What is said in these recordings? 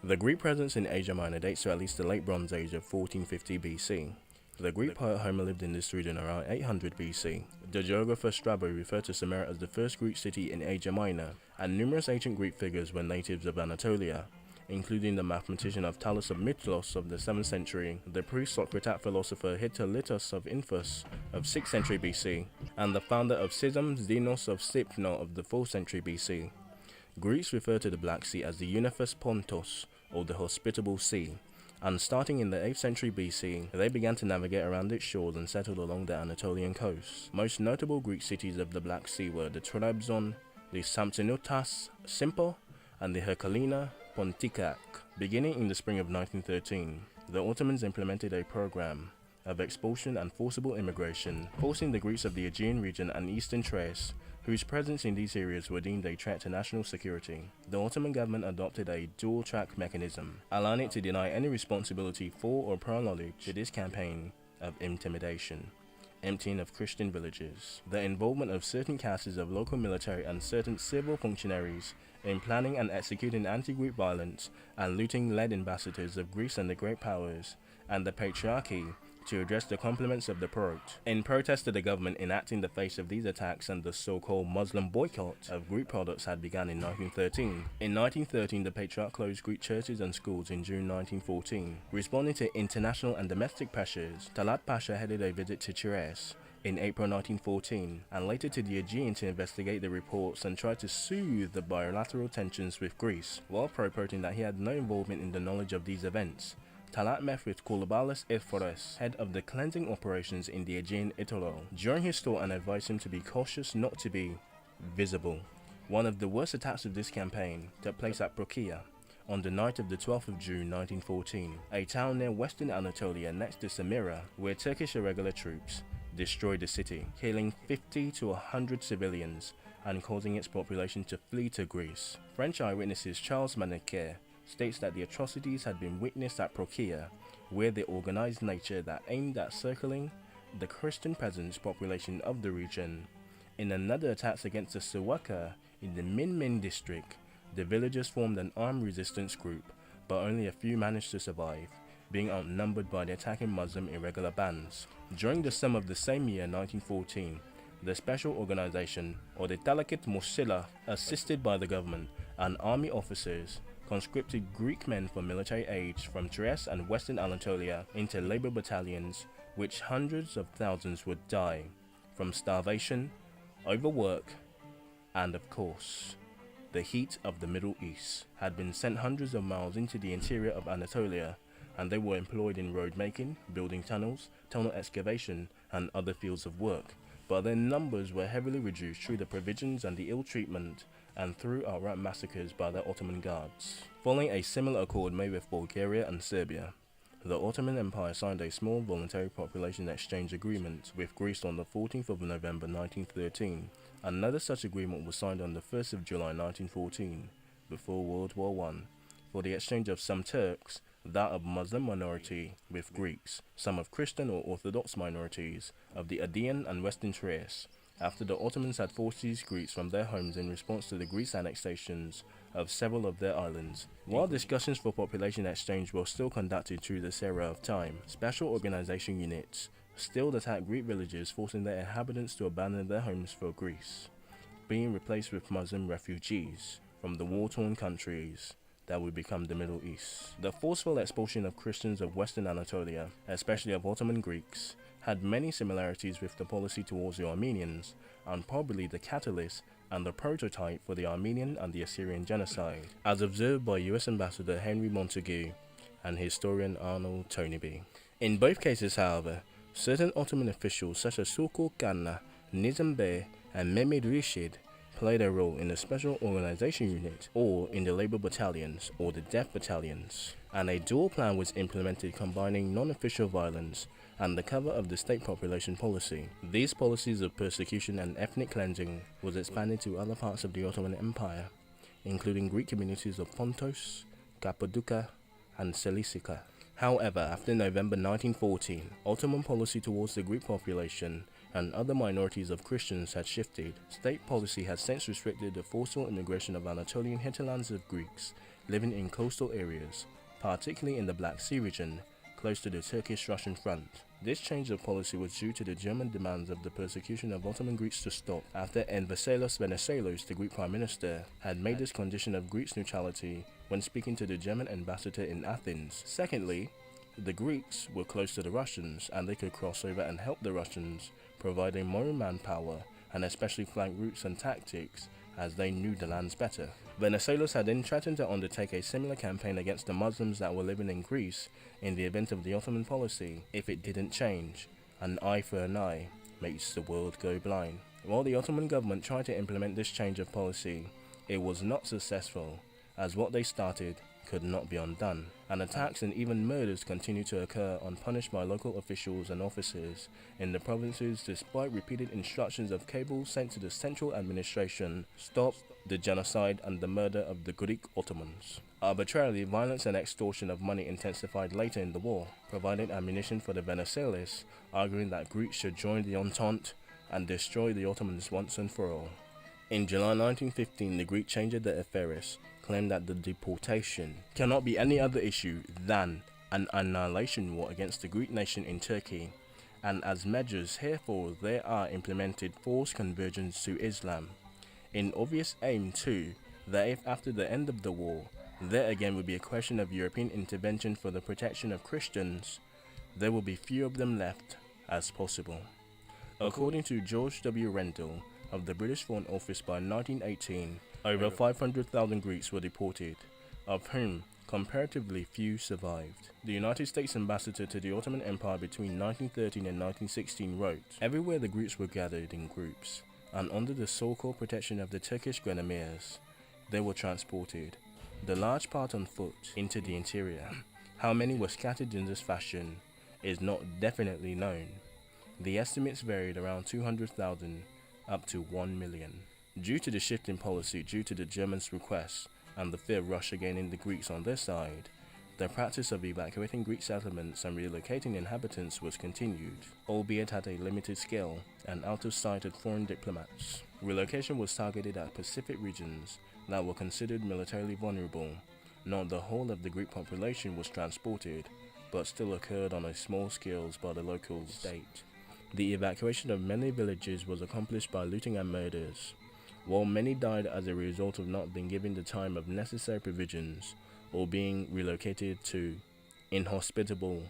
The Greek presence in Asia Minor dates to at least the late Bronze Age of 1450 BC. The Greek poet Homer lived in this region around 800 BC. The geographer Strabo referred to Samarra as the first Greek city in Asia Minor, and numerous ancient Greek figures were natives of Anatolia, including the mathematician of Thales of Mitylos of the 7th century, the pre-Socratic philosopher Hittalitos of Infos of 6th century BC, and the founder of Sism Zenos of Sipno of the 4th century BC. Greeks refer to the Black Sea as the Uniphus Pontos, or the Hospitable Sea, and starting in the 8th century BC, they began to navigate around its shores and settled along the Anatolian coast. Most notable Greek cities of the Black Sea were the Trebizond, the Samsinotas Simpo, and the Herculina Pontiac. Beginning in the spring of 1913, the Ottomans implemented a program of expulsion and forcible immigration, forcing the Greeks of the Aegean region and eastern Thrace, whose presence in these areas were deemed a threat to national security. The Ottoman government adopted a dual-track mechanism, allowing it to deny any responsibility for or prior knowledge to this campaign of intimidation, emptying of Christian villages, the involvement of certain castes of local military and certain civil functionaries in planning and executing anti-Greek violence, and looting led ambassadors of Greece and the Great Powers, and the Patriarchy to address the compliments of the Porte. In protest to the government enacting the face of these attacks, and the so-called Muslim boycott of Greek products had begun in 1913. In 1913, the Patriarch closed Greek churches and schools in June 1914. Responding to international and domestic pressures, Talat Pasha headed a visit to Thrace in April 1914, and later to the Aegean to investigate the reports and try to soothe the bilateral tensions with Greece, while purporting that he had no involvement in the knowledge of these events. Talat met with Koulibalis Ephores, head of the cleansing operations in the Aegean Italo, during his tour, and advised him to be cautious not to be visible. One of the worst attacks of this campaign took place at Prokia on the night of the 12th of June 1914, a town near western Anatolia next to Samarra, where Turkish irregular troops destroyed the city, killing 50 to 100 civilians and causing its population to flee to Greece. French eyewitnesses Charles Maneker states that the atrocities had been witnessed at Prokia, where the organized nature that aimed at circling the Christian peasants population of the region. In another attack against the Sawaka in the Min district, the villagers formed an armed resistance group, but only a few managed to survive, being outnumbered by the attacking Muslim irregular bands. During the summer of the same year, 1914, the Special Organization, or the Talakit Mosila, assisted by the government and army officers, conscripted Greek men for military age from Thrace and western Anatolia into labor battalions, which hundreds of thousands would die from starvation, overwork, and of course, the heat of the Middle East. Had been sent hundreds of miles into the interior of Anatolia, and they were employed in road making, building tunnels, tunnel excavation, and other fields of work. But their numbers were heavily reduced through the provisions and the ill treatment and through outright massacres by the Ottoman guards. Following a similar accord made with Bulgaria and Serbia, the Ottoman Empire signed a small voluntary population exchange agreement with Greece on the 14th of November 1913. Another such agreement was signed on the 1st of July 1914, before World War I, for the exchange of some Turks, that of Muslim minority, with Greeks, some of Christian or Orthodox minorities, of the Aegean and Western Thrace, after the Ottomans had forced these Greeks from their homes in response to the Greece annexations of several of their islands. While discussions for population exchange were still conducted through this era of time, special organization units still attacked Greek villages, forcing their inhabitants to abandon their homes for Greece, being replaced with Muslim refugees from the war-torn countries that would become the Middle East. The forceful expulsion of Christians of Western Anatolia, especially of Ottoman Greeks, had many similarities with the policy towards the Armenians, and probably the catalyst and the prototype for the Armenian and the Assyrian genocide, as observed by US Ambassador Henry Montagu and historian Arnold Toneby. In both cases, however, certain Ottoman officials such as Sulkul Kanna, Nizam Bey, and Mehmed Rishid played a role in the Special Organization Unit, or in the labor battalions, or the death battalions, and a dual plan was implemented combining non-official violence and the cover of the state population policy. These policies of persecution and ethnic cleansing was expanded to other parts of the Ottoman Empire, including Greek communities of Pontos, Cappadocia, and Cilicia. However, after November 1914, Ottoman policy towards the Greek population and other minorities of Christians had shifted. State policy has since restricted the forceful immigration of Anatolian hinterlands of Greeks living in coastal areas, particularly in the Black Sea region, close to the Turkish-Russian front. This change of policy was due to the German demands of the persecution of Ottoman Greeks to stop, after Venizelos Venizelos, the Greek Prime Minister, had made this condition of Greece neutrality when speaking to the German ambassador in Athens. Secondly, the Greeks were close to the Russians, and they could cross over and help the Russians, providing more manpower and especially flank routes and tactics, as they knew the lands better. Venizelos had then threatened to undertake a similar campaign against the Muslims that were living in Greece in the event of the Ottoman policy if it didn't change. An eye for an eye makes the world go blind. While the Ottoman government tried to implement this change of policy, it was not successful, as what they started could not be undone, and attacks and even murders continued to occur unpunished by local officials and officers in the provinces despite repeated instructions of cables sent to the central administration: stop the genocide and the murder of the Greek Ottomans. Arbitrarily, violence and extortion of money intensified later in the war, providing ammunition for the Venizelos, arguing that Greeks should join the Entente and destroy the Ottomans once and for all. In July 1915, the Greek changer the Epheris claimed that the deportation cannot be any other issue than an annihilation war against the Greek nation in Turkey, and as measures herefore there are implemented forced conversions to Islam, in obvious aim too, that if after the end of the war there again would be a question of European intervention for the protection of Christians, there will be few of them left as possible. According to George W. Rendell of the British Foreign Office, by 1918, over 500,000 Greeks were deported, of whom comparatively few survived. The United States ambassador to the Ottoman Empire between 1913 and 1916 wrote, "Everywhere the Greeks were gathered in groups, and under the so-called protection of the Turkish grenadiers, they were transported, the large part on foot, into the interior. How many were scattered in this fashion is not definitely known. The estimates varied around 200,000 up to 1 million. Due to the shift in policy due to the Germans' request and the fear of Russia gaining the Greeks on their side, the practice of evacuating Greek settlements and relocating inhabitants was continued, albeit at a limited scale and out of sight of foreign diplomats. Relocation was targeted at Pacific regions that were considered militarily vulnerable. Not the whole of the Greek population was transported, but still occurred on a small scale by the local state. The evacuation of many villages was accomplished by looting and murders, while many died as a result of not being given the time of necessary provisions or being relocated to inhospitable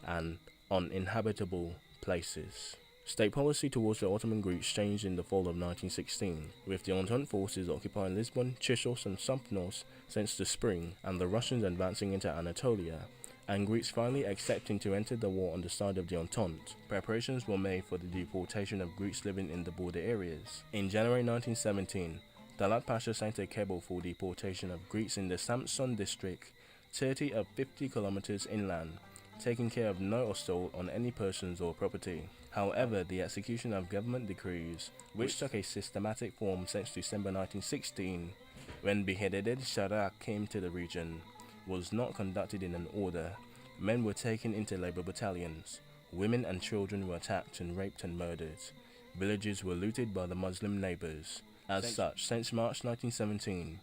and uninhabitable places. State policy towards the Ottoman Greeks changed in the fall of 1916, with the Entente forces occupying Lisbon, Chisos and Sampnos since the spring, and the Russians advancing into Anatolia, and Greeks finally accepting to enter the war on the side of the Entente. Preparations were made for the deportation of Greeks living in the border areas. In January 1917, Talat Pasha sent a cable for deportation of Greeks in the Samsun district, 30 of 50 kilometers inland, taking care of no assault on any persons or property. However, the execution of government decrees, which took a systematic form since December 1916, when beheaded Sharak came to the region, was not conducted in an order. Men were taken into labor battalions. Women and children were attacked and raped and murdered. Villages were looted by the Muslim neighbors. As such, since March 1917,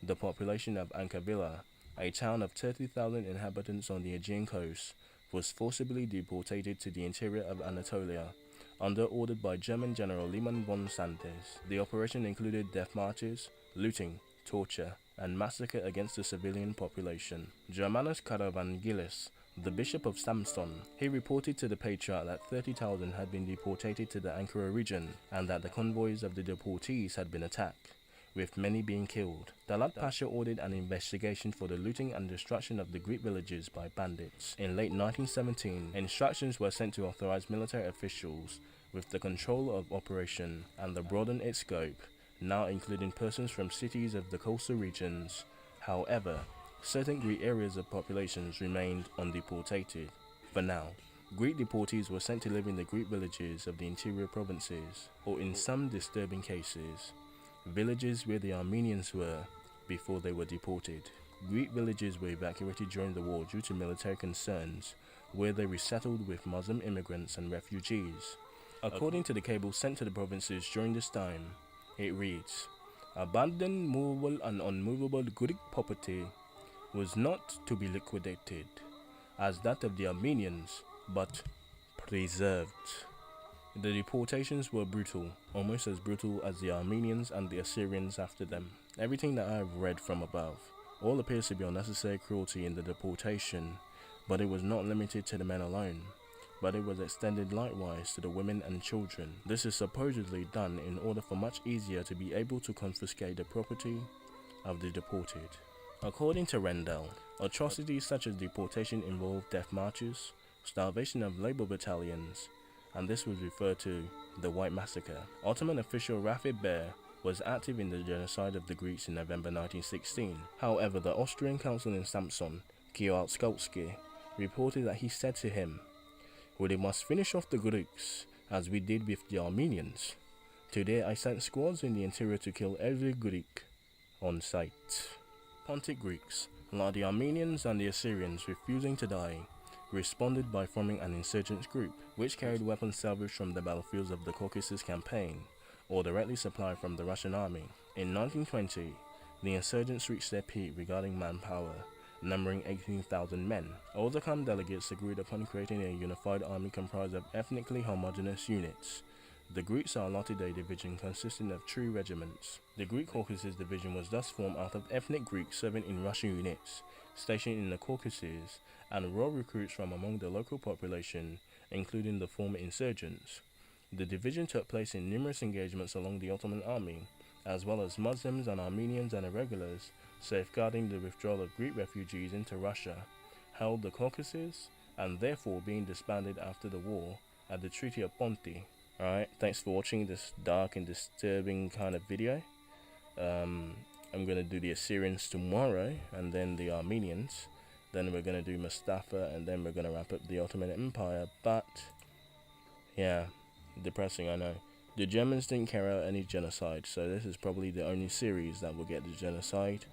the population of Ankavilla, a town of 30,000 inhabitants on the Aegean coast, was forcibly deported to the interior of Anatolia, under order by German General Lehmann von Sanders. The operation included death marches, looting, torture, and massacre against the civilian population. Germanus Caravangilis, the Bishop of Samsun, he reported to the Patriarch that 30,000 had been deported to the Ankara region, and that the convoys of the deportees had been attacked, with many being killed. Talat Pasha ordered an investigation for the looting and destruction of the Greek villages by bandits. In late 1917, instructions were sent to authorized military officials with the control of operation and the broaden its scope, now including persons from cities of the coastal regions. However, certain Greek areas of populations remained undeportated. For now, Greek deportees were sent to live in the Greek villages of the interior provinces, or in some disturbing cases, villages where the Armenians were before they were deported. Greek villages were evacuated during the war due to military concerns, where they resettled with Muslim immigrants and refugees. According to the cable sent to the provinces during this time, it reads, abandoned, movable and unmovable Greek property was not to be liquidated as that of the Armenians, but preserved. The deportations were brutal, almost as brutal as the Armenians and the Assyrians after them. Everything that I have read from above, all appears to be unnecessary cruelty in the deportation, but it was not limited to the men alone, but it was extended likewise to the women and children. This is supposedly done in order for much easier to be able to confiscate the property of the deported. According to Rendell, atrocities such as deportation involved death marches, starvation of labor battalions, and this was referred to the White Massacre. Ottoman official Rafid Bear was active in the genocide of the Greeks in November 1916. However, the Austrian consul in Samson, Kowalski, reported that he said to him, "We must finish off the Greeks, as we did with the Armenians. Today I sent squads in the interior to kill every Greek on sight." Pontic Greeks, like the Armenians and the Assyrians refusing to die, responded by forming an insurgents group, which carried weapons salvaged from the battlefields of the Caucasus campaign, or directly supplied from the Russian army. In 1920, the insurgents reached their peak regarding manpower, numbering 18,000 men. Ottoman delegates agreed upon creating a unified army comprised of ethnically homogeneous units. The Greeks are allotted a division consisting of 3 regiments. The Greek Caucasus division was thus formed out of ethnic Greeks serving in Russian units, stationed in the Caucasus, and raw recruits from among the local population, including the former insurgents. The division took place in numerous engagements along the Ottoman army, as well as Muslims and Armenians and irregulars, safeguarding the withdrawal of Greek refugees into Russia, held the Caucasus, and therefore being disbanded after the war at the Treaty of Ponty. Alright, thanks for watching this dark and disturbing kind of video. I'm going to do the Assyrians tomorrow, and then the Armenians. Then we're going to do Mustafa, and then we're going to wrap up the Ottoman Empire. But, yeah, depressing, I know. The Germans didn't carry out any genocide, so this is probably the only series that will get the genocide.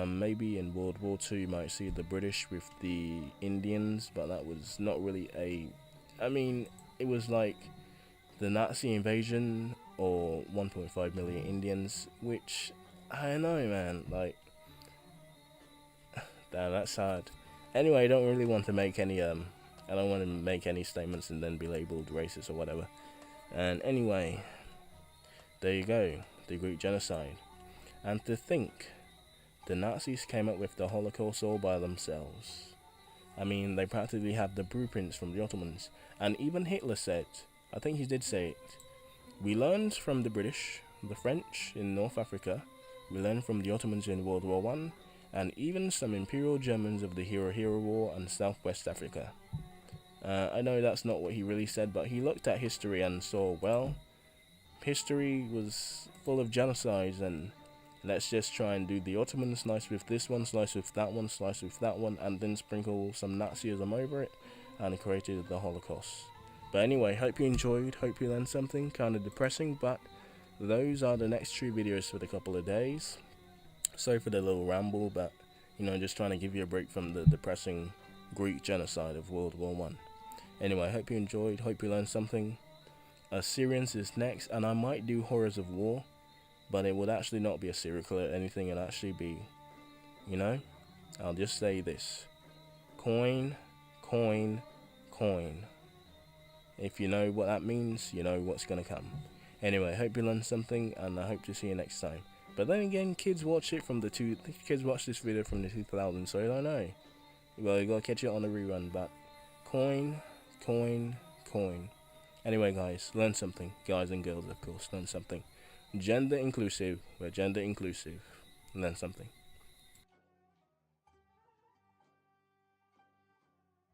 Maybe in World War II you might see the British with the Indians, but that was not really it was like the Nazi invasion or 1.5 million Indians, which, I don't know, man, like, damn, that's sad. Anyway, I don't really want to make any, I don't want to make any statements and then be labelled racist or whatever. And anyway, there you go, the Greek genocide. And to think, the Nazis came up with the Holocaust all by themselves. I mean, they practically had the blueprints from the Ottomans. And even Hitler said, I think he did say it, we learned from the British, the French in North Africa, we learned from the Ottomans in World War I, and even some Imperial Germans of the Hero War and Southwest Africa. I know that's not what he really said, but he looked at history and saw, well, history was full of genocides, and let's just try and do the Ottoman slice with this one, slice with that one, slice with that one, and then sprinkle some Nazism over it, and created the Holocaust. But anyway, hope you enjoyed, hope you learned something, kind of depressing, but those are the next 3 videos for the couple of days. Sorry for the little ramble, but, you know, just trying to give you a break from the depressing Greek genocide of World War I. Anyway, hope you enjoyed, hope you learned something. Assyrians is next, and I might do Horrors of War, but it would actually not be a serial killer or anything. It'll actually be, you know, I'll just say this: coin, coin, coin. If you know what that means, you know what's gonna come. Anyway, hope you learned something, and I hope to see you next time. But then again, kids watch it from kids watch this video from the 2000s, so I don't know. Well, you gotta catch it on the rerun. But coin, coin, coin. Anyway, guys, learn something. Guys and girls, of course, learn something. Gender inclusive. We're gender inclusive. Learn something.